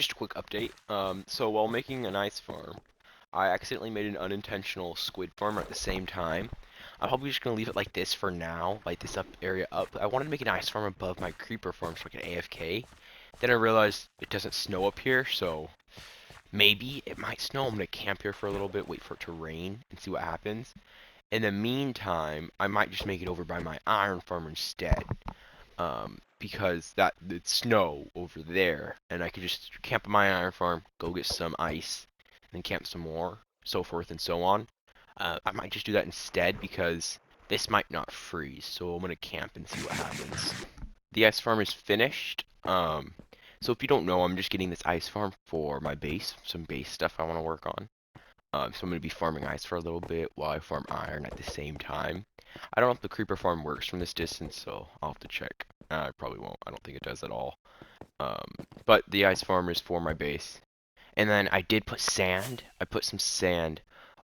just a quick update. So while making an ice farm, I accidentally made an unintentional squid farm at the same time. I'm probably just gonna leave it like this for now, light this up area up. I wanted to make an ice farm above my creeper farm so I could AFK. Then I realized it doesn't snow up here, so maybe it might snow. I'm gonna camp here for a little bit, wait for it to rain, and see what happens. In the meantime, I might just make it over by my iron farm instead. Because that it's snow over there, and I could just camp at my iron farm, go get some ice, and then camp some more, so forth and so on. I might just do that instead because this might not freeze, so I'm gonna camp and see what happens. The ice farm is finished. So if you don't know, I'm just getting this ice farm for my base, some base stuff I want to work on. So I'm going to be farming ice for a little bit while I farm iron at the same time. I don't know if the creeper farm works from this distance, so I'll have to check. I probably won't. I don't think it does at all. Um, but the ice farm is for my base. And then I did put sand. I put some sand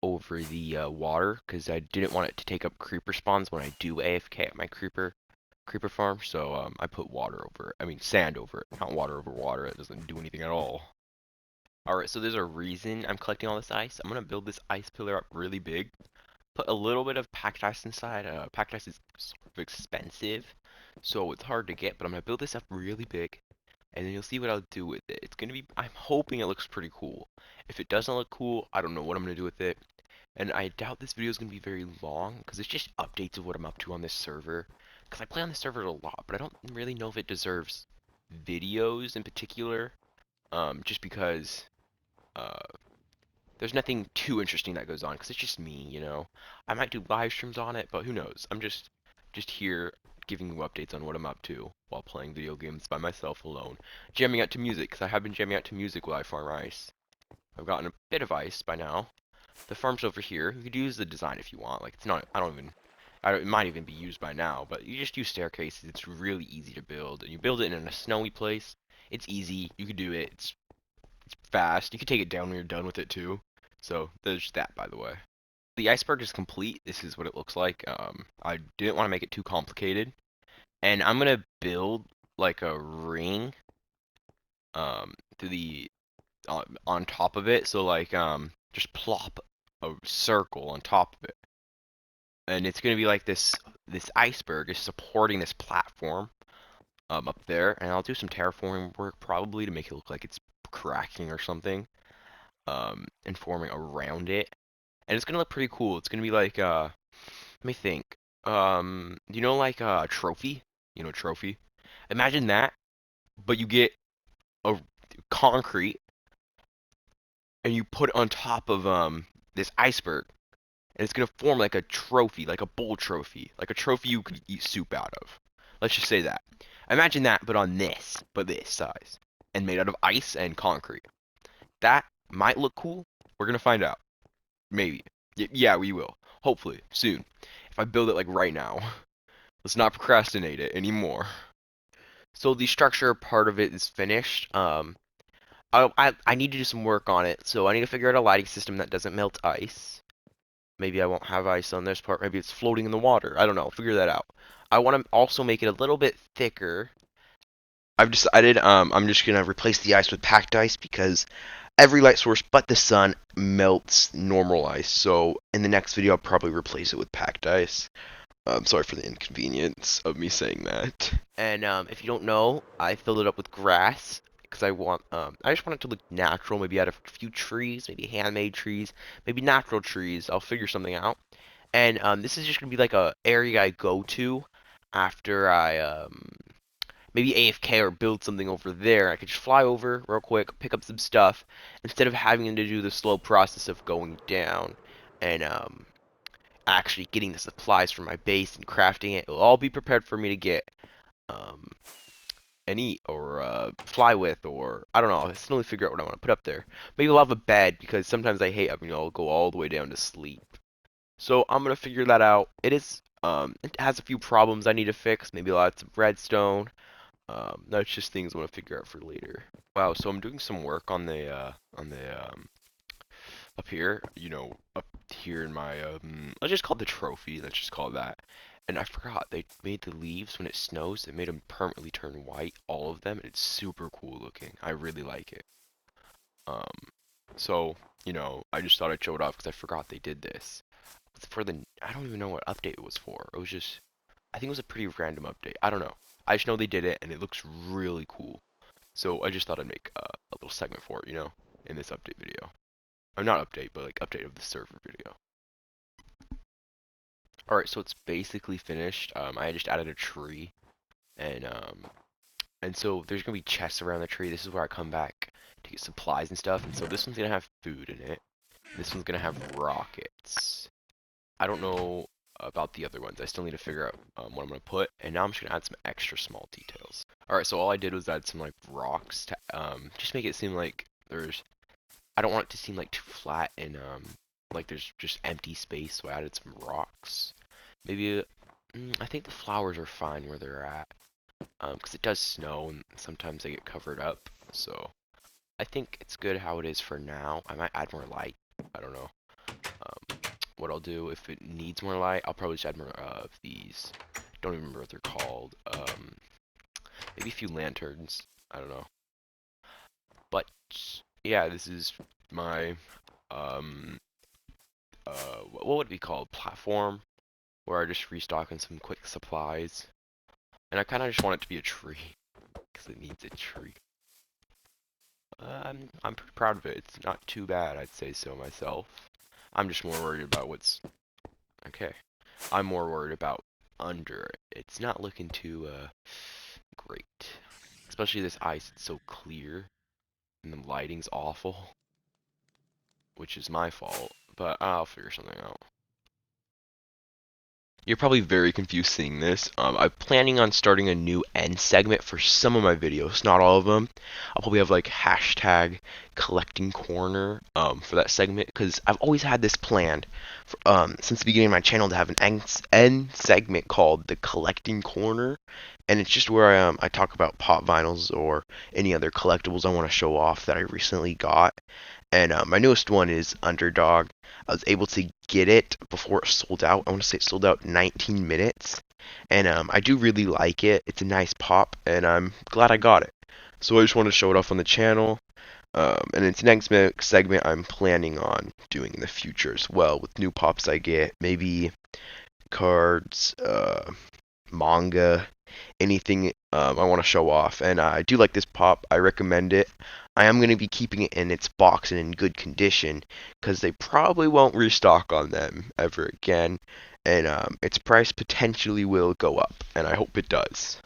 over the water because I didn't want it to take up creeper spawns when I do AFK at my creeper farm. So I put water over it. I mean sand over it, not water over water. It doesn't do anything at all. Alright, so there's a reason I'm collecting all this ice. I'm gonna build this ice pillar up really big. Put a little bit of packed ice inside. Packed ice is sort of expensive, so it's hard to get, but I'm gonna build this up really big, and then you'll see what I'll do with it. It's gonna be, I'm hoping it looks pretty cool. If it doesn't look cool, I don't know what I'm gonna do with it. And I doubt this video is gonna be very long, because it's just updates of what I'm up to on this server. Because I play on this server a lot, but I don't really know if it deserves videos in particular. Just because uh, there's nothing too interesting that goes on because it's just me, you know. I might do live streams on it, but who knows? I'm just here giving you updates on what I'm up to while playing video games by myself alone, jamming out to music because I have been jamming out to music while I farm ice. I've gotten a bit of ice by now. The farm's over here. You could use the design if you want. Like it's not. I don't even. It might even be used by now, but you just use staircases. It's really easy to build, and you build it in a snowy place. It's easy. You could do it. It's fast. You can take it down when you're done with it too. So there's that, by the way. The iceberg is complete. This is what it looks like. I didn't want to make it too complicated, and I'm gonna build like a ring to the on top of it. So like just plop a circle on top of it, and it's gonna be like this iceberg is supporting this platform up there, and I'll do some terraforming work probably to make it look like it's cracking or something. And forming around it. And it's gonna look pretty cool. It's gonna be like let me think. You know like a trophy? You know trophy? Imagine that, but you get a concrete and you put it on top of this iceberg. And it's gonna form like a trophy, like a bowl trophy, like a trophy you could eat soup out of. Let's just say that. Imagine that, but on this, but this size, and made out of ice and concrete. That might look cool. We're gonna find out. Maybe. Yeah, we will. Hopefully, soon. If I build it like right now. Let's not procrastinate it anymore. So the structure part of it is finished. I need to do some work on it. So I need to figure out a lighting system that doesn't melt ice. Maybe I won't have ice on this part. Maybe it's floating in the water. I don't know. Figure that out. I want to also make it a little bit thicker. I've decided I'm just gonna replace the ice with packed ice because every light source but the sun melts normal ice. So in the next video, I'll probably replace it with packed ice. I'm sorry for the inconvenience of me saying that. And if you don't know, I filled it up with grass because I just want it to look natural. Maybe add a few trees, maybe handmade trees, maybe natural trees. I'll figure something out. And this is just gonna be like a area I go to after I maybe AFK or build something over there. I could just fly over real quick, pick up some stuff, instead of having to do the slow process of going down and actually getting the supplies for my base and crafting it. It'll all be prepared for me to get um, and eat or fly with, or I don't know. I still need to figure out what I want to put up there. Maybe I'll have a bed because sometimes I hate having to go all the way down to sleep. So I'm gonna figure that out. It has a few problems I need to fix. Maybe I'll add some redstone. That's just things I want to figure out for later. Wow, so I'm doing some work on the up here, you know, up here in my let's just call it the trophy. Let's just call it that. And I forgot, they made the leaves when it snows, they made them permanently turn white, all of them, and it's super cool looking. I really like it. Um, so, I just thought I'd show it off because I forgot they did this. For the, I don't even know what update it was for. It was just, I think it was a pretty random update. I don't know. I just know they did it and it looks really cool. So I just thought I'd make a little segment for it, in this update video. Or not update, but like update of the server video. Alright, so it's basically finished. I just added a tree. And so there's gonna be chests around the tree. This is where I come back to get supplies and stuff. And so this one's gonna have food in it. This one's gonna have rockets. I don't know about the other ones. I still need to figure out what I'm gonna put. And now I'm just gonna add some extra small details. Alright, so all I did was add some like rocks to just make it seem like I don't want it to seem like too flat and like there's just empty space, so I added some rocks. Maybe I think the flowers are fine where they're at. Because it does snow and sometimes they get covered up. So I think it's good how it is for now. I might add more light. I don't know. What I'll do if it needs more light, I'll probably just add more of these. Don't even remember what they're called. Maybe a few lanterns. I don't know. But yeah, this is my what would it be called? Platform, where I just restock on some quick supplies. And I kind of just want it to be a tree, because it needs a tree. I'm pretty proud of it. It's not too bad, I'd say so myself. I'm just more worried about what's... Okay. I'm more worried about under it. It's not looking too, great. Especially this ice, it's so clear. And the lighting's awful. Which is my fault. But I'll figure something out. You're probably very confused seeing this. I'm planning on starting a new end segment for some of my videos, not all of them. I'll probably have like hashtag collecting corner for that segment because I've always had this planned since the beginning of my channel to have an end segment called the collecting corner, and it's just where I talk about pop vinyls or any other collectibles I want to show off that I recently got. And my newest one is Underdog. I was able to get it before it sold out. I want to say it sold out in 19 minutes. And I do really like it. It's a nice pop, and I'm glad I got it. So I just want to show it off on the channel. And it's next segment I'm planning on doing in the future as well with new pops I get. Maybe cards, manga, anything I want to show off. And I do like this pop. I recommend it. I am going to be keeping it in its box and in good condition because they probably won't restock on them ever again. And its price potentially will go up, and I hope it does.